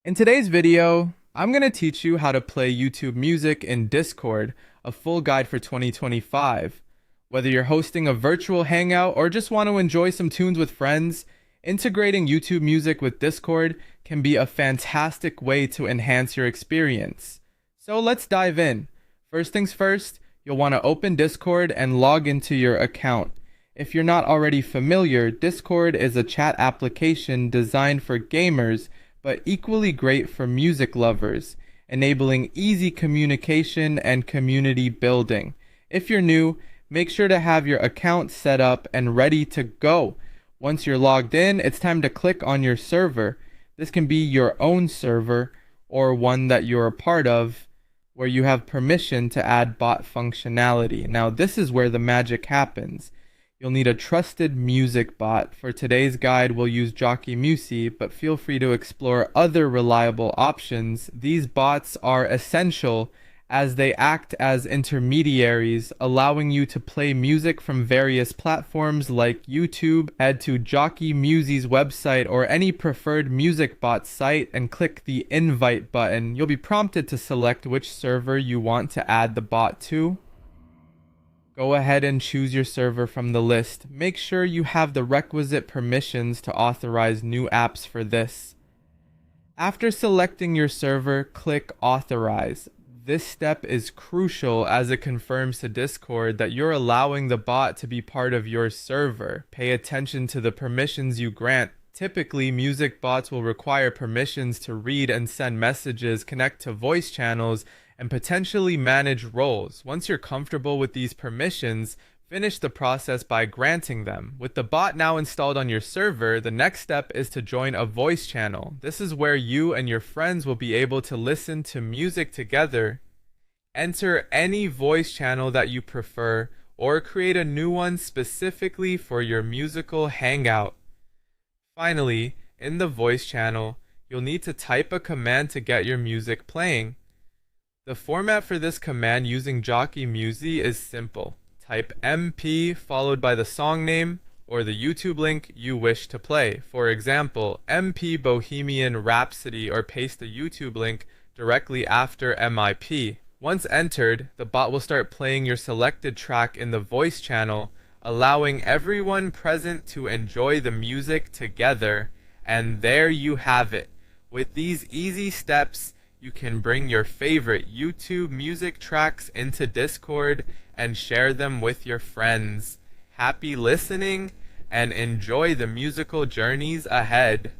In today's video, I'm going to teach you how to play YouTube Music in Discord, a full guide for 2025. Whether you're hosting a virtual hangout or just want to enjoy some tunes with friends, integrating YouTube Music with Discord can be a fantastic way to enhance your experience. So let's dive in. First things first, you'll want to open Discord and log into your account. If you're not already familiar, Discord is a chat application designed for gamers but equally great for music lovers, enabling easy communication and community building. If you're new, make sure to have your account set up and ready to go. Once you're logged in, it's time to click on your server. This can be your own server or one that you're a part of where you have permission to add bot functionality. Now, this is where the magic happens. You'll need a trusted music bot. For today's guide, we'll use Jockey Musi, but feel free to explore other reliable options. These bots are essential as they act as intermediaries, allowing you to play music from various platforms like YouTube. Head to Jockey Musi's website or any preferred music bot site and click the invite button. You'll be prompted to select which server you want to add the bot to. Go ahead and choose your server from the list. Make sure you have the requisite permissions to authorize new apps for this. After selecting your server, click Authorize. This step is crucial as it confirms to Discord that you're allowing the bot to be part of your server. Pay attention to the permissions you grant. Typically, music bots will require permissions to read and send messages, connect to voice channels, and potentially manage roles. Once you're comfortable with these permissions, finish the process by granting them. With the bot now installed on your server, the next step is to join a voice channel. This is where you and your friends will be able to listen to music together. Enter any voice channel that you prefer, or create a new one specifically for your musical hangout. Finally, in the voice channel, you'll need to type a command to get your music playing. The format for this command using Jockey Musi is simple. Type MP followed by the song name or the YouTube link you wish to play. For example, MP Bohemian Rhapsody, or paste the YouTube link directly after MIP. Once entered, the bot will start playing your selected track in the voice channel, allowing everyone present to enjoy the music together. And there you have it. With these easy steps, you can bring your favorite YouTube music tracks into Discord and share them with your friends. Happy listening and enjoy the musical journeys ahead.